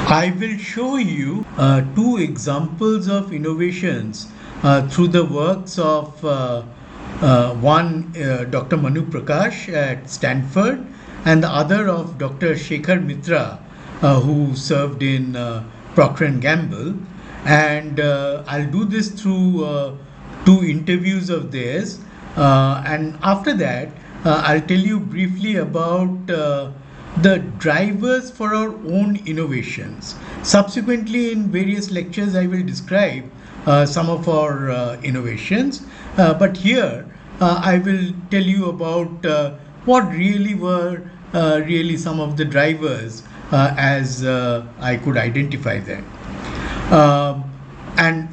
I will show you two examples of innovations through the works of one Dr. Manu Prakash at Stanford and the other of Dr. Shekhar Mitra who served in Procter Gamble, and I'll do this through two interviews of theirs, and after that I'll tell you briefly about the drivers for our own innovations. Subsequently, in various lectures, I will describe some of our innovations, but here I will tell you about what really were really some of the drivers as I could identify them. And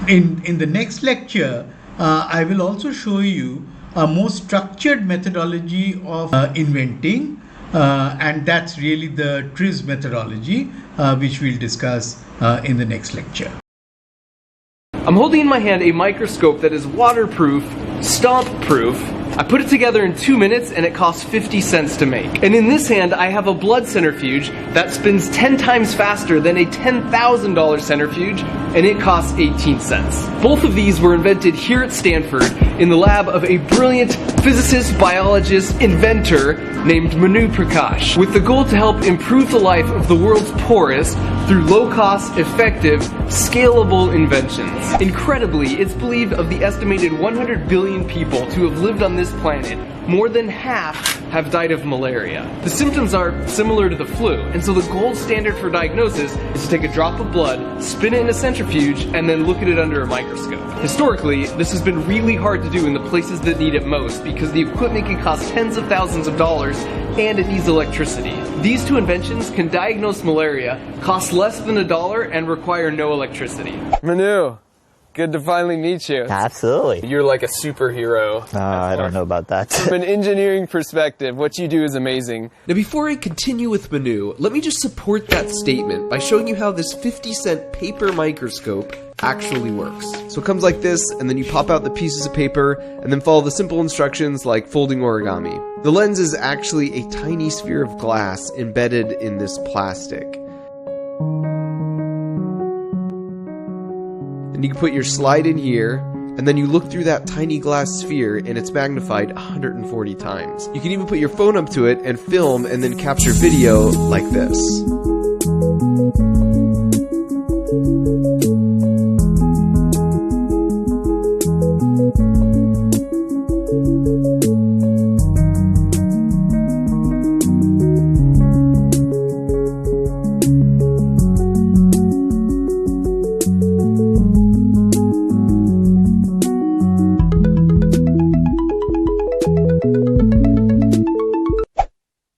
in the next lecture, I will also show you a more structured methodology of inventing, and that's really the TRIZ methodology, which we'll discuss in the next lecture. I'm holding in my hand a microscope that is waterproof, stomp-proof. I put it together in 2 minutes and it costs 50 cents to make. And in this hand I have a blood centrifuge that spins 10 times faster than a $10,000 centrifuge, and it costs 18 cents. Both of these were invented here at Stanford in the lab of a brilliant physicist, biologist, inventor named Manu Prakash, with the goal to help improve the life of the world's poorest through low-cost, effective, scalable inventions. Incredibly, it's believed of the estimated 100 billion people to have lived on this planet, more than half have died of malaria. The symptoms are similar to the flu, and so the gold standard for diagnosis is to take a drop of blood, spin it in a centrifuge, and then look at it under a microscope. Historically, this has been really hard to do in the places that need it most because the equipment can cost tens of thousands of dollars and it needs electricity. These two inventions can diagnose malaria, cost less than $1, and require no electricity. Manu, good to finally meet you. Absolutely. You're like a superhero. I don't know about that. From an engineering perspective, what you do is amazing. Now before I continue with Manu, let me just support that statement by showing you how this 50-cent paper microscope actually works. So it comes like this, and then you pop out the pieces of paper, and then follow the simple instructions like folding origami. The lens is actually a tiny sphere of glass embedded in this plastic. And you can put your slide in here, and then you look through that tiny glass sphere and it's magnified 140 times. You can even put your phone up to it and film and then capture video like this.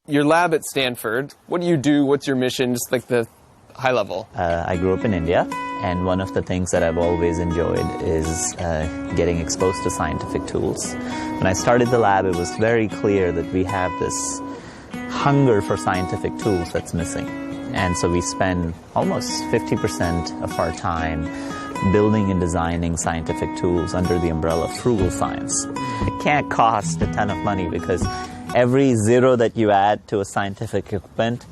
Your lab at Stanford, what do you do? What's your mission? Just like the high level. I grew up in India, and one of the things that I've always enjoyed is getting exposed to scientific tools. When I started the lab, it was very clear that we have this hunger for scientific tools that's missing. And so we spend almost 50% of our time building and designing scientific tools under the umbrella of frugal science. It can't cost a ton of money because every zero that you add to a scientific equipment,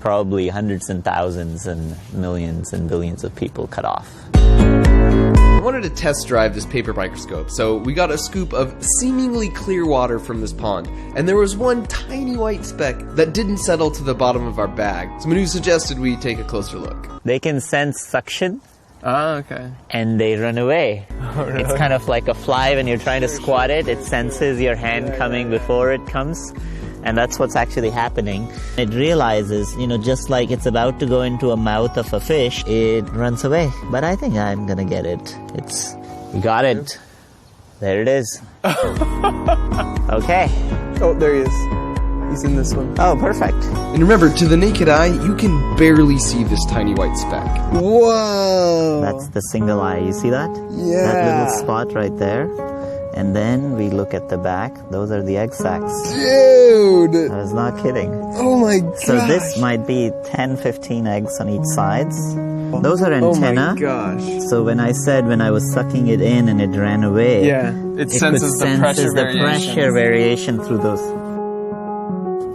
probably hundreds and thousands and millions and billions of people cut off. I wanted to test drive this paper microscope, so we got a scoop of seemingly clear water from this pond, and there was one tiny white speck that didn't settle to the bottom of our bag. So Manu suggested we take a closer look. They can sense suction. Ah, okay. And they run away. Oh, really? It's kind of like a fly when you're trying to squat it. It senses your hand coming before it comes. And that's what's actually happening. It realizes, just like it's about to go into a mouth of a fish, it runs away. But I think I'm gonna get it. You got it. There it is. Okay. Oh, there he is. He's in this one. Oh, perfect. And remember, to the naked eye, you can barely see this tiny white speck. Whoa! That's the single eye. You see that? Yeah. That little spot right there. And then we look at the back. Those are the egg sacs. Dude! I was not kidding. Oh my god! So this might be 10, 15 eggs on each sides. Those are antenna. Oh my gosh. So when I said when I was sucking it in and it ran away, it senses the pressure variation through those.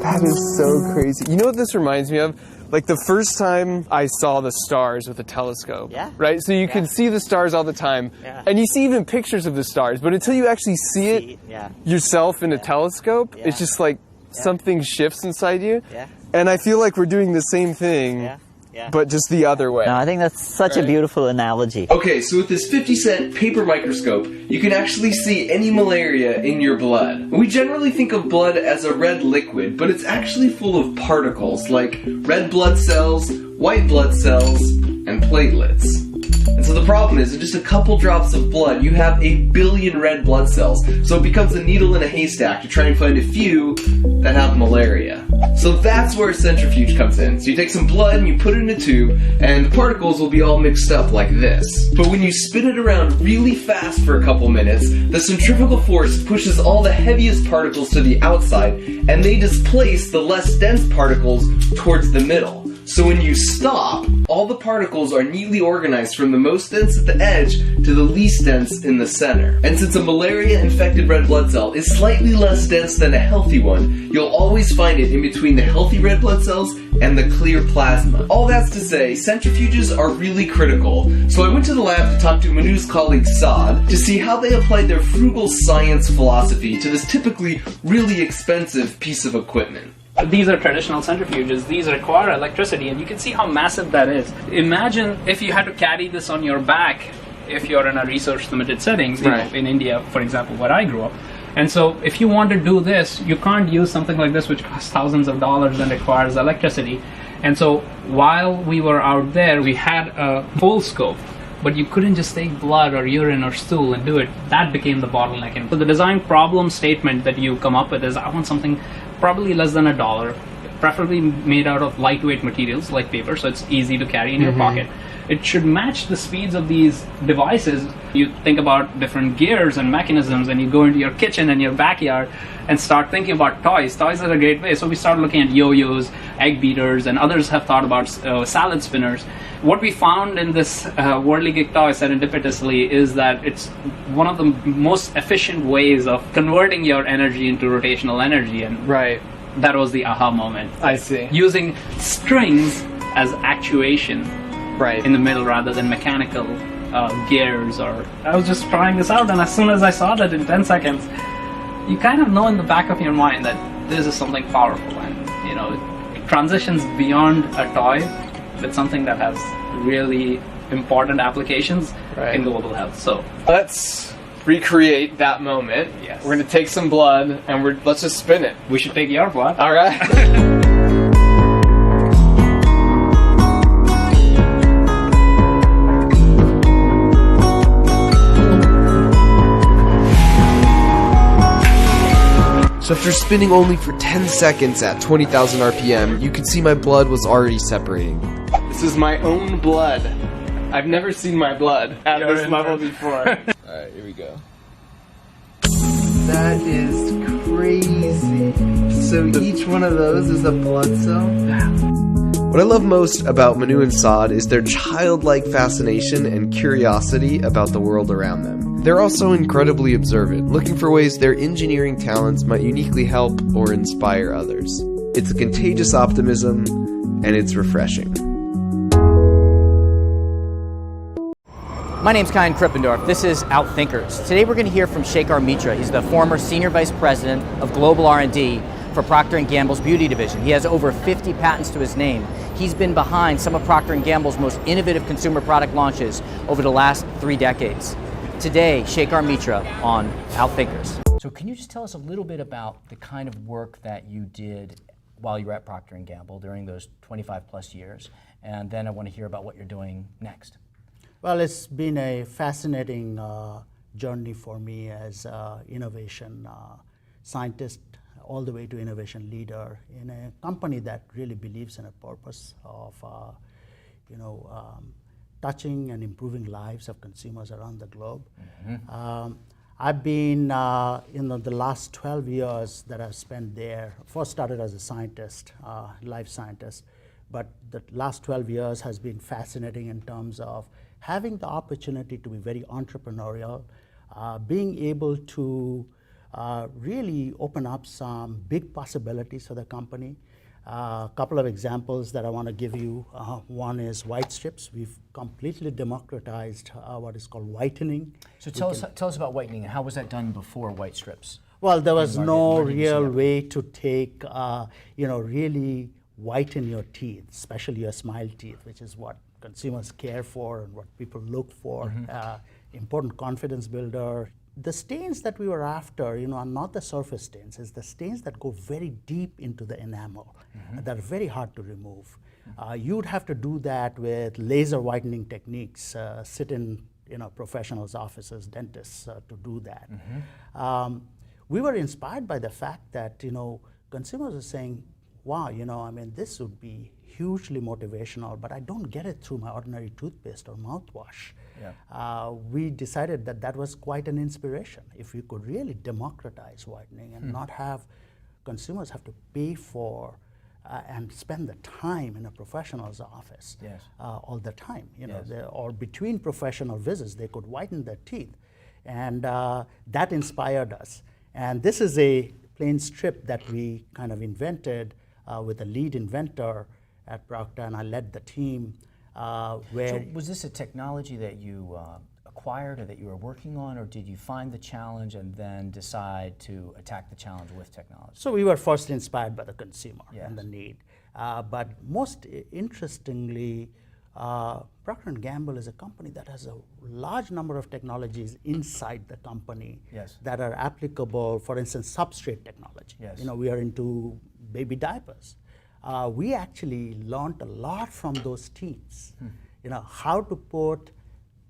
That is so crazy. You know what this reminds me of? like the first time I saw the stars with a telescope, Yeah. right? So you can see the stars all the time, Yeah. and you see even pictures of the stars, but until you actually see it Yeah. yourself in a telescope, Yeah. it's just like something shifts inside you. Yeah. And I feel like we're doing the same thing, Yeah. Yeah. but just the other way. No, I think that's such a beautiful analogy. Okay, so with this 50-cent paper microscope, you can actually see any malaria in your blood. We generally think of blood as a red liquid, but it's actually full of particles like red blood cells, white blood cells, and platelets. And so the problem is, in just a couple drops of blood, you have 1 billion red blood cells, so it becomes a needle in a haystack to try and find a few that have malaria. So that's where a centrifuge comes in. So you take some blood and you put it in a tube, and the particles will be all mixed up like this. But when you spin it around really fast for a couple minutes, the centrifugal force pushes all the heaviest particles to the outside, and they displace the less dense particles towards the middle. So when you stop, all the particles are neatly organized from the most dense at the edge to the least dense in the center. And since a malaria-infected red blood cell is slightly less dense than a healthy one, you'll always find it in between the healthy red blood cells and the clear plasma. All that's to say, centrifuges are really critical. So I went to the lab to talk to Manu's colleague Saad to see how they applied their frugal science philosophy to this typically really expensive piece of equipment. These are traditional centrifuges. These require electricity, and you can see how massive that is. Imagine if you had to carry this on your back if you're in a research-limited settings, you know, in India, for example, where I grew up. And so if you want to do this, you can't use something like this which costs thousands of dollars and requires electricity. And so while we were out there, we had a full scope, but you couldn't just take blood or urine or stool and do it. That became the bottleneck. And so the design problem statement that you come up with is, I want something probably less than $1, preferably made out of lightweight materials like paper, so it's easy to carry in your pocket. It should match the speeds of these devices. You think about different gears and mechanisms, and you go into your kitchen and your backyard and start thinking about toys. Toys are a great way. So we started looking at yo-yos, egg beaters, and others have thought about salad spinners. What we found in this Worldly Geek toy serendipitously is that it's one of the most efficient ways of converting your energy into rotational energy, and that was the aha moment. I see. Using strings as actuation in the middle rather than mechanical gears. Or I was just trying this out, and as soon as I saw that in 10 seconds, you kind of know in the back of your mind that this is something powerful, and you know, it transitions beyond a toy. It's something that has really important applications in global health. So let's recreate that moment. Yes. We're going to take some blood and let's just spin it. we should take your blood. All right. So after spinning only for 10 seconds at 20,000 RPM, you can see my blood was already separating. This is my own blood. I've never seen my blood at this level before. Alright, here we go. That is crazy. So each one of those is a blood cell? What I love most about Manu and Saad is their childlike fascination and curiosity about the world around them. They're also incredibly observant, looking for ways their engineering talents might uniquely help or inspire others. It's a contagious optimism, and it's refreshing. My name's Kyan Krippendorf. This is Outthinkers. Today we're going to hear from Shekhar Mitra. He's the former Senior Vice President of Global R&D for Procter & Gamble's Beauty Division. He has over 50 patents to his name. He's been behind some of Procter & Gamble's most innovative consumer product launches over the last 3 decades. Today, Shekhar Mitra on Outthinkers. So can you just tell us a little bit about the kind of work that you did while you were at Procter & Gamble during those 25 plus years? And then I want to hear about what you're doing next. Well, it's been a fascinating journey for me as innovation scientist all the way to innovation leader in a company that really believes in a purpose of touching and improving lives of consumers around the globe. I've been, the last 12 years that I've spent there, first started as a scientist, life scientist, but the last 12 years has been fascinating in terms of having the opportunity to be very entrepreneurial, being able to really open up some big possibilities for the company, A couple of examples that I want to give you. One is white strips. We've completely democratized what is called whitening. So tell us about whitening. How was that done before white strips? Well, there was no Where did you see real that? way to take, really whiten your teeth, especially your smile teeth, which is what consumers care for and what people look for. Important confidence builder. The stains that we were after, are not the surface stains. It's the stains that go very deep into the enamel that are very hard to remove. You'd have to do that with laser whitening techniques. Sit in, professionals' offices, dentists to do that. We were inspired by the fact that, consumers are saying, wow, this would be hugely motivational, but I don't get it through my ordinary toothpaste or mouthwash. Yeah. We decided that that was quite an inspiration. If we could really democratize whitening and not have consumers have to pay for and spend the time in a professional's office Yes. all the time, Yes. or between professional visits, they could whiten their teeth. And that inspired us. And this is a plain strip that we kind of invented with a lead inventor at Proctor, and I led the team where... So was this a technology that you acquired or that you were working on, or did you find the challenge and then decide to attack the challenge with technology? So we were first inspired by the consumer Yes. and the need. But most interestingly, Procter & Gamble is a company that has a large number of technologies inside the company Yes. that are applicable, for instance, substrate technology. Yes. We are into baby diapers. We actually learned a lot from those teams. How to put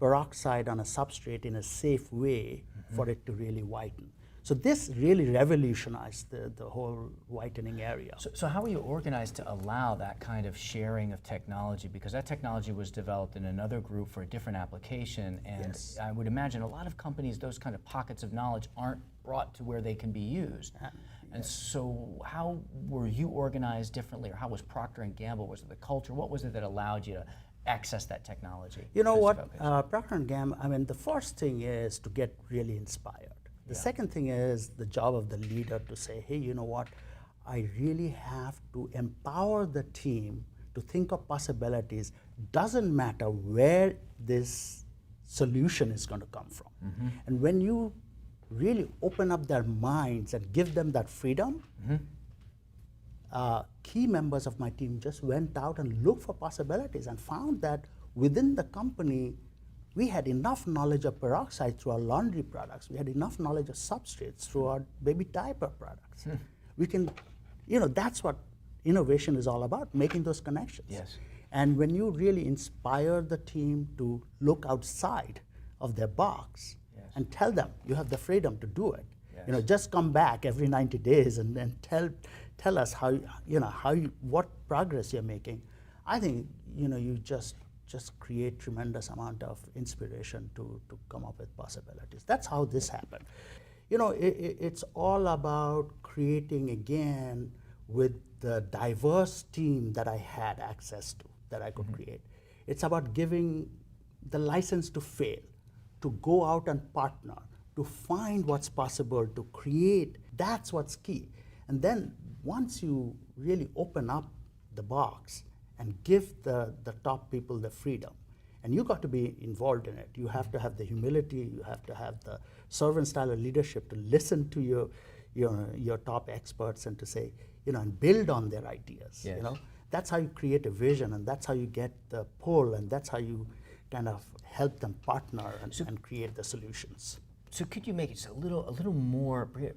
peroxide on a substrate in a safe way for it to really whiten. So this really revolutionized the whole whitening area. So how are you organized to allow that kind of sharing of technology? Because that technology was developed in another group for a different application, and Yes. I would imagine a lot of companies, those kind of pockets of knowledge aren't brought to where they can be used. And so how were you organized differently, or how was Procter & Gamble? Was it the culture? What was it that allowed you to access that technology? You know to what, focus? Procter & Gamble, the first thing is to get really inspired. The second thing is the job of the leader to say, hey, you know what, I really have to empower the team to think of possibilities. Doesn't matter where this solution is going to come from. And when you really open up their minds and give them that freedom, key members of my team just went out and looked for possibilities and found that within the company, we had enough knowledge of peroxide through our laundry products. We had enough knowledge of substrates through our baby diaper products. We can, that's what innovation is all about, making those connections. Yes. And when you really inspire the team to look outside of their box and tell them you have the freedom to do it, just come back every 90 days and then tell us how, what progress you're making. I think, you just create tremendous amount of inspiration to come up with possibilities. That's how this happened. It's all about creating again with the diverse team that I had access to, that I could create. It's about giving the license to fail, to go out and partner, to find what's possible, to create. That's what's key. And then once you really open up the box and give the top people the freedom, and you got to be involved in it. You have to have the humility, you have to have the servant style of leadership to listen to your top experts and to say, and build on their ideas. Yes. That's how you create a vision, and that's how you get the pull, and that's how you kind of help them partner and create the solutions. So could you make it a little more, bring it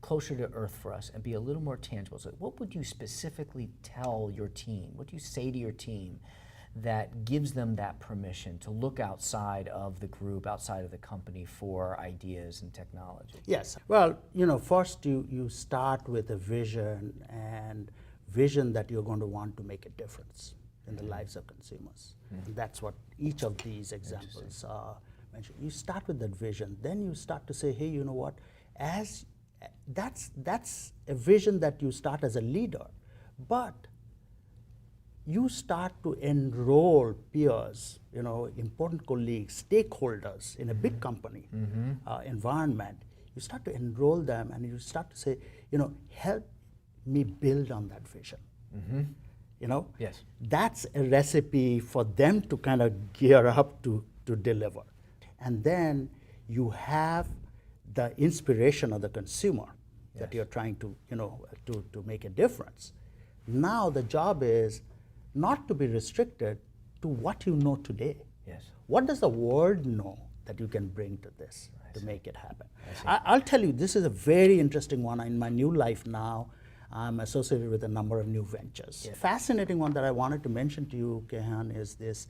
closer to earth for us and be a little more tangible? So what would you specifically tell your team? What do you say to your team that gives them that permission to look outside of the group, outside of the company for ideas and technology? Yes. Well, first you start with a vision, and vision that you're going to want to make a difference in the lives of consumers. And that's what each of these examples mention. You start with that vision, then you start to say, hey, you know what, that's a vision that you start as a leader, but you start to enroll peers, important colleagues, stakeholders in a big company environment. You start to enroll them, and you start to say, help me build on that vision. You know, Yes. that's a recipe for them to kind of gear up to deliver. And then you have the inspiration of the consumer that you're trying to, to make a difference. Now the job is not to be restricted to what you know today. Yes. What does the world know that you can bring to this to make it happen? I'll tell you, this is a very interesting one. In my new life now, I'm associated with a number of new ventures. Fascinating one that I wanted to mention to you, Kehan, is this.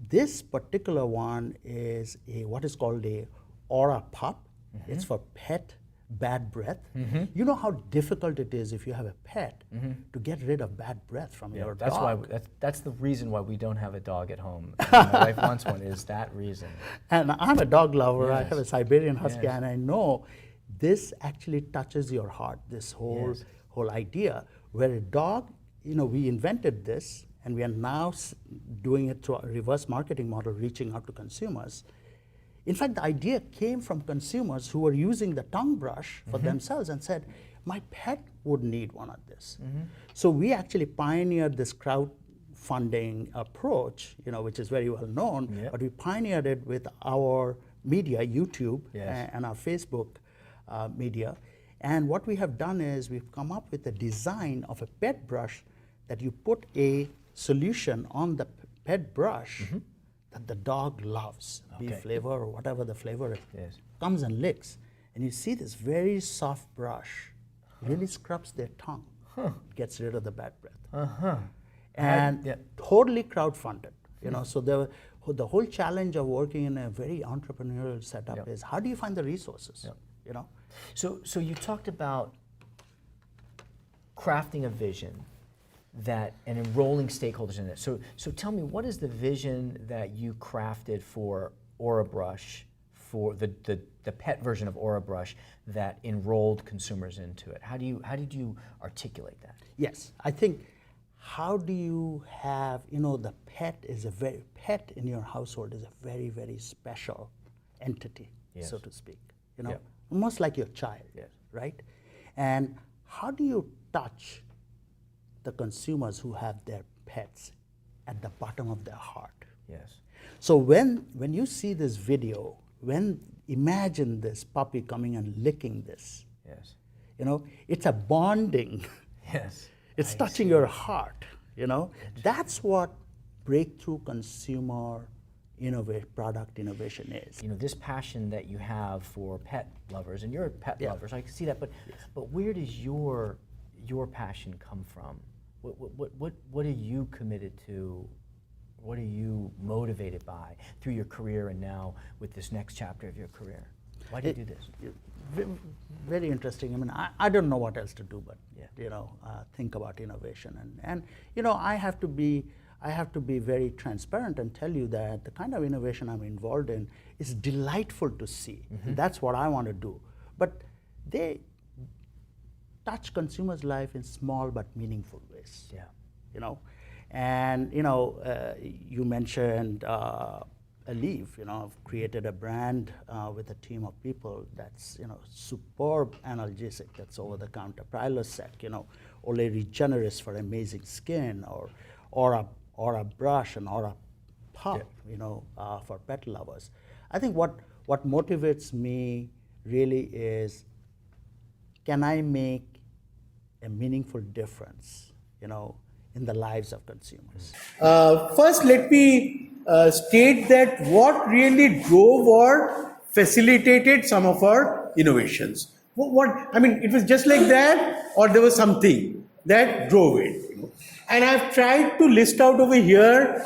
This particular one is what is called a Aura Pup. It's for pet bad breath. You know how difficult it is if you have a pet to get rid of bad breath from your That's dog. why. That's the reason why we don't have a dog at home. My wife wants one. Is that reason? And I'm a dog lover. I Yes. have a Siberian Husky, Yes. and I know this actually touches your heart. This whole idea, where a dog, we invented this, and we are now doing it through a reverse marketing model, reaching out to consumers. In fact, the idea came from consumers who were using the tongue brush for themselves and said, my pet would need one of this. So we actually pioneered this crowdfunding approach, which is very well known, but we pioneered it with our media, YouTube, and our Facebook media. And what we have done is we've come up with a design of a pet brush that you put a solution on the pet brush that the dog loves, beef flavor or whatever the flavor is, comes and licks. And you see this very soft brush really scrubs their tongue, gets rid of the bad breath. And totally crowdfunded. So the whole challenge of working in a very entrepreneurial setup is how do you find the resources? So you talked about crafting a vision and enrolling stakeholders in it. So tell me, what is the vision that you crafted for Aura Brush, for the pet version of Aura Brush that enrolled consumers into it? How did you articulate that? Yes, I think how do you have, the pet in your household is a very, very special entity, so to speak. Almost like your child, right? And how do you touch the consumers who have their pets at the bottom of their heart? Yes. So when you see this video, imagine this puppy coming and licking this. Yes. It's a bonding. Yes. It's touching your heart. That's what breakthrough consumer product innovation is. This passion that you have for pet lovers, and you're a pet lover, so I can see that. But where does your passion come from? What are you committed to? What are you motivated by through your career and now with this next chapter of your career? Why do you do this? Very interesting. I mean, I don't know what else to do but think about innovation, and I have to be very transparent and tell you that the kind of innovation I'm involved in is delightful to see. That's what I want to do. But they touch consumers' life in small but meaningful ways. And you mentioned Aleve. I've created a brand with a team of people that's superb analgesic that's over the counter. Prilosec, Olay Regenerist for amazing skin, or a brush and or a pup, for pet lovers. I think what motivates me really is, can I make a meaningful difference, in the lives of consumers? First, let me state that what really drove or facilitated some of our innovations. I mean, it was just like that, or there was something that drove it. And I've tried to list out over here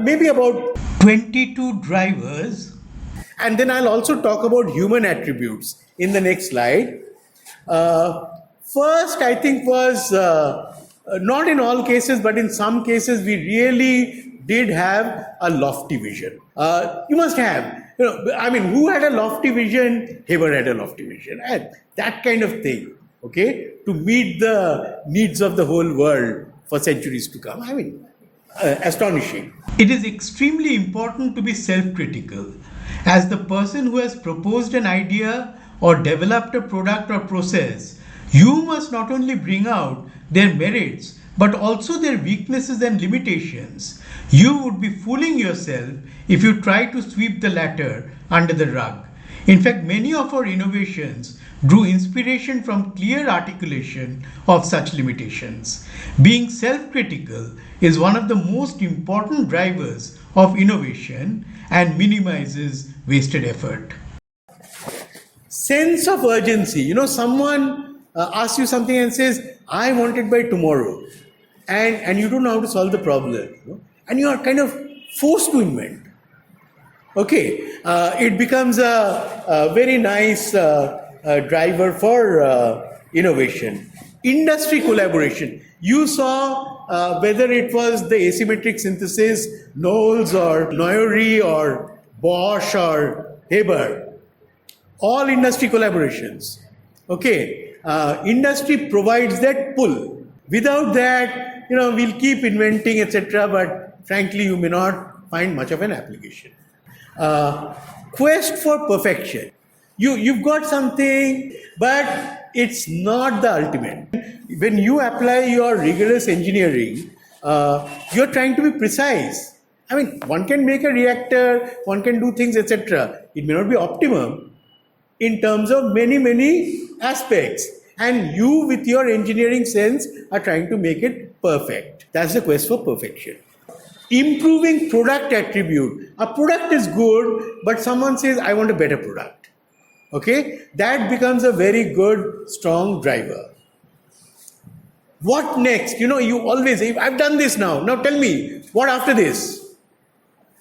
maybe about 22 drivers. And then I'll also talk about human attributes in the next slide. First, I think was, not in all cases, but in some cases, we really did have a lofty vision. You must have, who had a lofty vision? Haber had a lofty vision. And that kind of thing, okay, to meet the needs of the whole world for centuries to come. Astonishing. It is extremely important to be self-critical, as the person who has proposed an idea or developed a product or process, you must not only bring out their merits, but also their weaknesses and limitations. You would be fooling yourself if you try to sweep the latter under the rug. In fact, many of our innovations drew inspiration from clear articulation of such limitations. Being self-critical is one of the most important drivers of innovation and minimizes wasted effort. Sense of urgency. Someone asks you something and says, I want it by tomorrow. And you don't know how to solve the problem. And you are kind of forced to invent. Okay, it becomes a very nice driver for innovation. Industry collaboration. You saw whether it was the asymmetric synthesis, Knowles or Noyori or Bosch or Haber. All industry collaborations. Okay, industry provides that pull. Without that, we'll keep inventing, etc. But frankly, you may not find much of an application. Quest for perfection. You've got something, but it's not the ultimate. When you apply your rigorous engineering, you're trying to be precise. I mean, one can make a reactor, one can do things, etc. It may not be optimum in terms of many aspects. And you, with your engineering sense, are trying to make it perfect. That's the quest for perfection. Improving product attribute. A product is good, but someone says, I want a better product. Okay? That becomes a very good, strong driver. What next? You always say, I've done this now. Now tell me, what after this?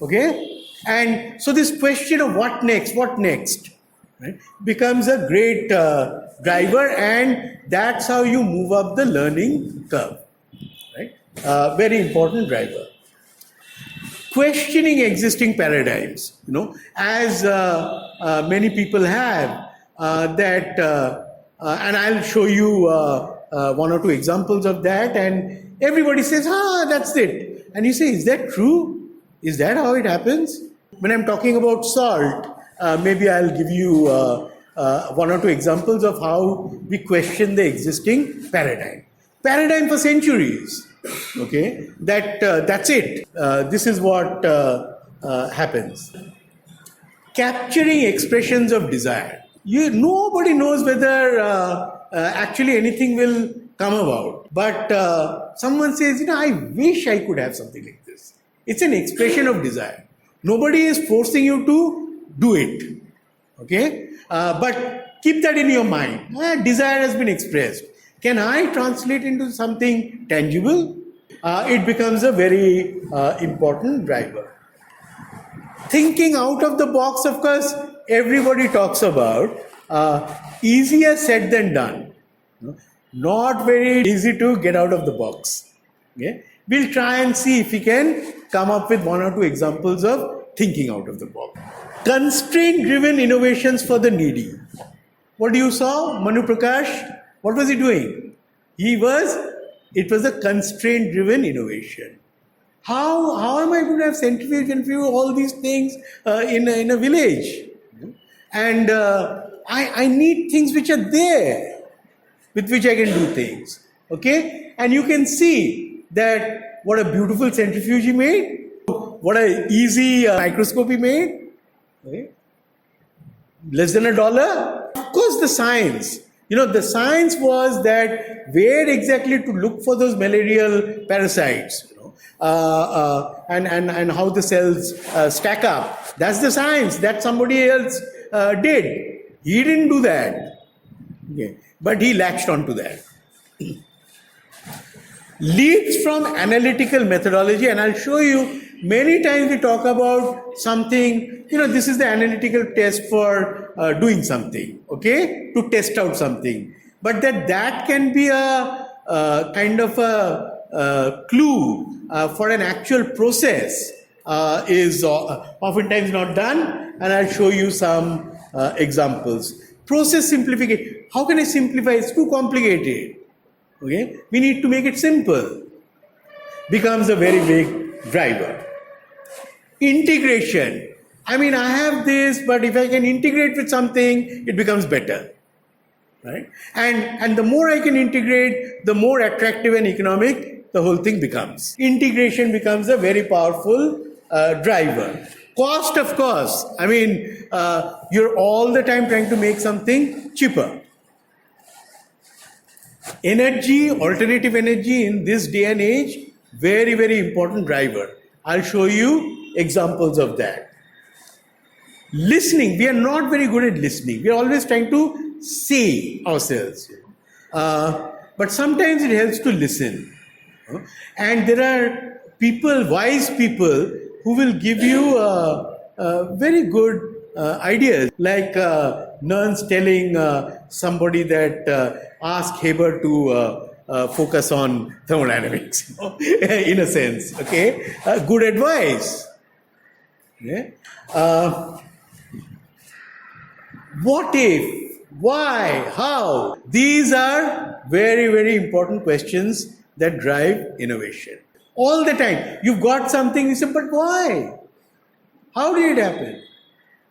Okay? And so this question of what next, right, becomes a great driver, and that's how you move up the learning curve. Right? Very important driver. Questioning existing paradigms, as many people have that, and I'll show you one or two examples of that, and everybody says, that's it. And you say, is that true? Is that how it happens? When I'm talking about salt, maybe I'll give you one or two examples of how we question the existing paradigm. Paradigm for centuries. Okay, that's it. This is what happens. Capturing expressions of desire. Nobody knows whether actually anything will come about. But someone says, I wish I could have something like this. It's an expression of desire. Nobody is forcing you to do it. Okay, but keep that in your mind. Desire has been expressed. Can I translate into something tangible? It becomes a very important driver. Thinking out of the box, of course, everybody talks about. Easier said than done. Not very easy to get out of the box. Okay? We'll try and see if we can come up with one or two examples of thinking out of the box. Constraint-driven innovations for the needy. What you saw? Manu Prakash, what was he doing? It was a constraint-driven innovation. How am I going to have centrifuge and all these things in a village? And I need things which are there, with which I can do things. Okay? And you can see that what a beautiful centrifuge he made, what an easy microscope he made. Okay? Less than $1. Of course, the science. The science was that where exactly to look for those malarial parasites, and how the cells stack up. That's the science that somebody else did. He didn't do that. Okay. But he latched onto that. Leads from analytical methodology, and I'll show you many times we talk about something, this is the analytical test for doing something, okay, to test out something. But that can be a kind of a clue for an actual process is oftentimes not done, and I'll show you some examples. Process simplification. How can I simplify? It's too complicated. Okay, we need to make it simple. Becomes a very big driver. Integration. I have this, but if I can integrate with something, it becomes better. right? And the more I can integrate, the more attractive and economic the whole thing becomes. Integration becomes a very powerful driver. Cost, of course. I mean, you're all the time trying to make something cheaper. Energy, alternative energy in this day and age, very, very important driver. I'll show you examples of that. Listening, we are not very good at listening. We are always trying to say ourselves. But sometimes it helps to listen. And there are people, wise people, who will give you very good ideas. Like Nernst telling somebody that ask Haber to focus on thermodynamics, in a sense. Okay, good advice. Yeah? What if? Why? How? These are very, very important questions that drive innovation. All the time. You've got something, you say, but why? How did it happen?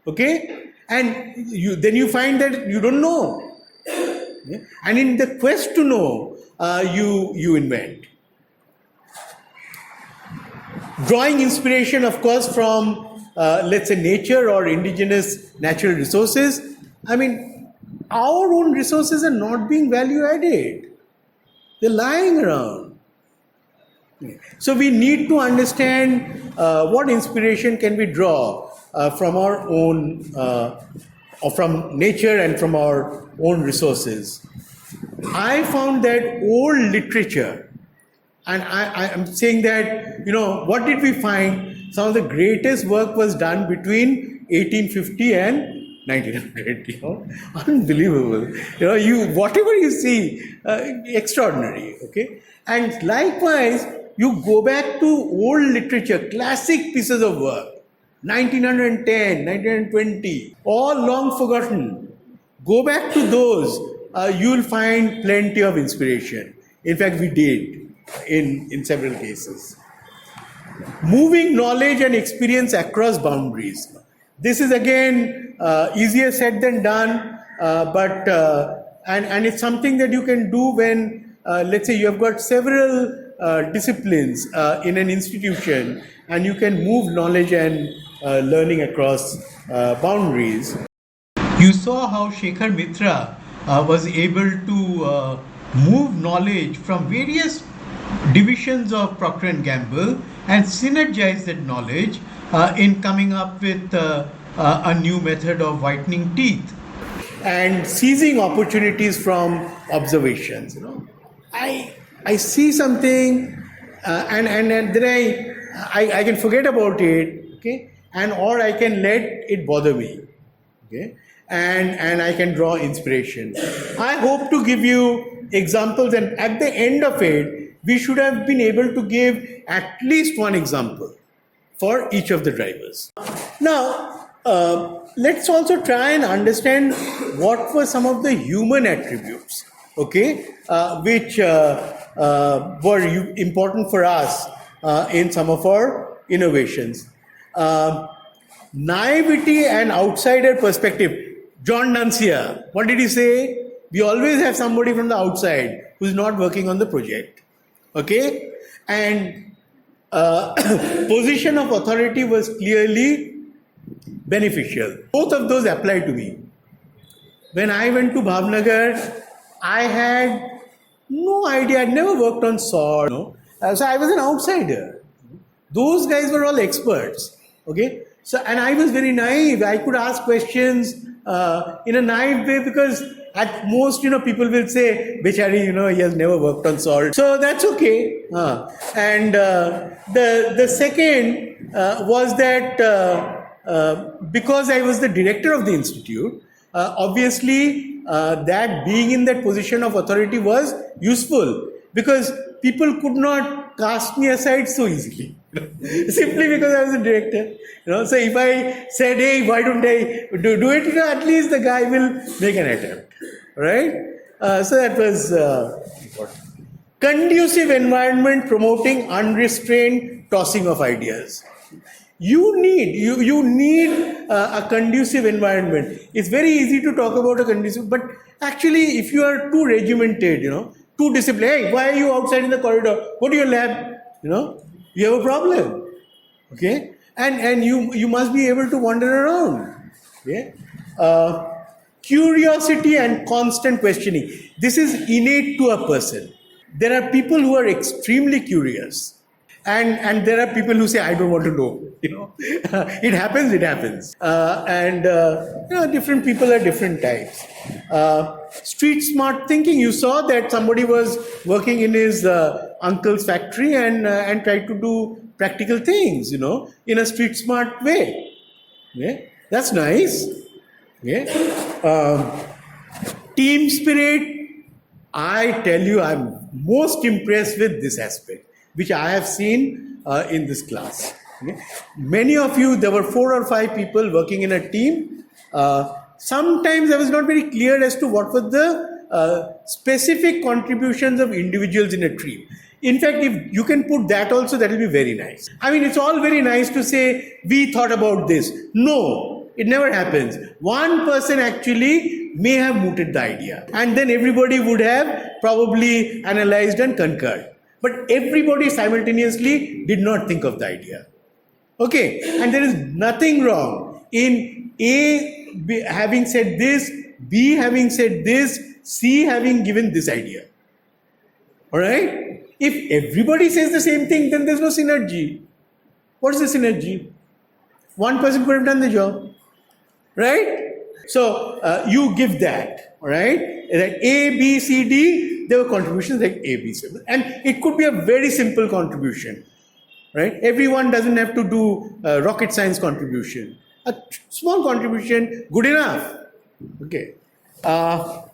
Okay? And then you find that you don't know. Yeah? And in the quest to know, you invent. Drawing inspiration, of course, from, let's say, nature or indigenous natural resources. I mean, our own resources are not being value added. They're lying around. So we need to understand what inspiration can we draw from our own, or from nature and from our own resources. I found that old literature, and I'm saying that, what did we find? Some of the greatest work was done between 1850 and 1900, unbelievable. Whatever you see, extraordinary, okay? And likewise, you go back to old literature, classic pieces of work, 1910, 1920, all long forgotten. Go back to those, you'll find plenty of inspiration. In fact, we did in several cases. Moving knowledge and experience across boundaries. This is again easier said than done, but it's something that you can do when, let's say, you have got several disciplines in an institution, and you can move knowledge and learning across boundaries. You saw how Shekhar Mitra was able to move knowledge from various divisions of Procter & Gamble and synergize that knowledge in coming up with a new method of whitening teeth. And seizing opportunities from observations. I see something and then I can forget about it, okay, or I can let it bother me, okay, and I can draw inspiration. I hope to give you examples, and at the end of it, we should have been able to give at least one example for each of the drivers. Now, let's also try and understand what were some of the human attributes, okay, which were important for us in some of our innovations. Naivety and outsider perspective. John Duncia, what did he say? We always have somebody from the outside who's not working on the project, okay? And position of authority was clearly beneficial. Both of those apply to me. When I went to Bhavnagar, I had no idea. I'd never worked on salt. So I was an outsider. Those guys were all experts. Okay. So, and I was very naive. I could ask questions in a naive way, because at most, people will say, Bechari, he has never worked on salt. So that's okay. And the second was that because I was the director of the institute, obviously that being in that position of authority was useful, because people could not cast me aside so easily. Simply because I was a director. So if I said, hey, why don't I do it, at least the guy will make an attempt. Right? So that was important. Conducive environment promoting unrestrained tossing of ideas. You need a conducive environment. It's very easy to talk about a conducive, but actually, if you are too regimented, too disciplined, hey, why are you outside in the corridor? Go to your lab. You have a problem. Okay, and you must be able to wander around. Okay, curiosity and constant questioning. This is innate to a person. There are people who are extremely curious. And there are people who say, I don't want to know. It happens. Different people are different types. Street smart thinking. You saw that somebody was working in his uncle's factory and tried to do practical things, in a street smart way. Yeah? That's nice. Yeah? Team spirit. I tell you, I'm most impressed with this aspect, which I have seen in this class. Okay? Many of you, there were 4 or 5 people working in a team. Sometimes I was not very clear as to what were the specific contributions of individuals in a team. In fact, if you can put that also, that will be very nice. I mean, it's all very nice to say, we thought about this. No, it never happens. One person actually may have mooted the idea, and then everybody would have probably analyzed and concurred. But everybody simultaneously did not think of the idea. Okay, and there is nothing wrong in A having said this, B having said this, C having given this idea. Alright? If everybody says the same thing, then there's no synergy. What is the synergy? One person could have done the job. Right? So, you give that. Alright? That A, B, C, D, there were contributions like A, B, C. And it could be a very simple contribution. Right? Everyone doesn't have to do rocket science contribution. A small contribution, good enough. Okay. Now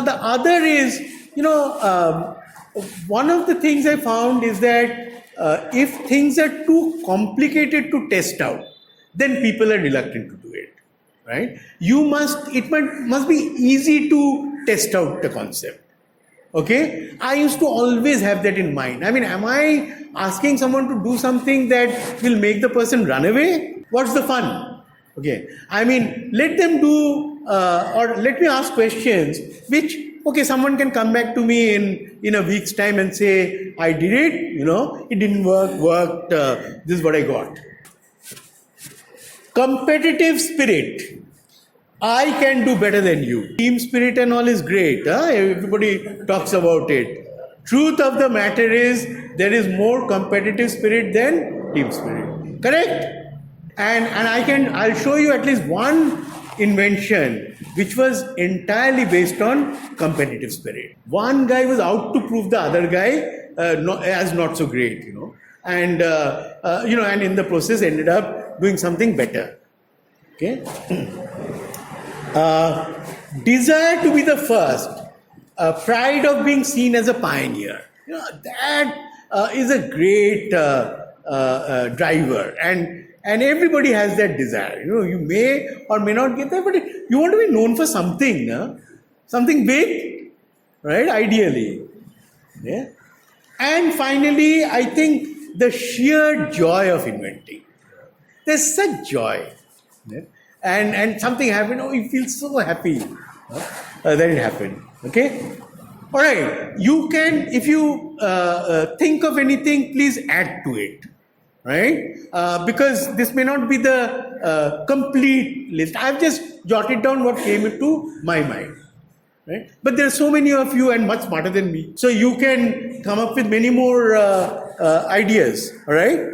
the other is, one of the things I found is that if things are too complicated to test out, then people are reluctant to do it. Right? It must be easy to test out the concept. Okay? I used to always have that in mind. I mean, am I asking someone to do something that will make the person run away? What's the fun? Okay. I mean, let them do, or let me ask questions which, okay, someone can come back to me in a week's time and say, I did it, it didn't worked, this is what I got. Competitive spirit. I can do better than you. Team spirit and all is great. Everybody talks about it. Truth of the matter is, there is more competitive spirit than team spirit. Correct? And I'll show you at least one invention which was entirely based on competitive spirit. One guy was out to prove the other guy as not so great, and and in the process ended up doing something better. Okay. Desire to be the first, pride of being seen as a pioneer. That is a great driver, and everybody has that desire. You may or may not get there, but you want to be known for something, something big, right? Ideally, yeah. And finally, I think the sheer joy of inventing. There's such joy. Yeah? And something happened, you feel so happy that it happened. Okay? Alright, you can, if you think of anything, please add to it. Right? Because this may not be the complete list. I've just jotted down what came into my mind. Right? But there are so many of you and much smarter than me. So you can come up with many more ideas. Alright?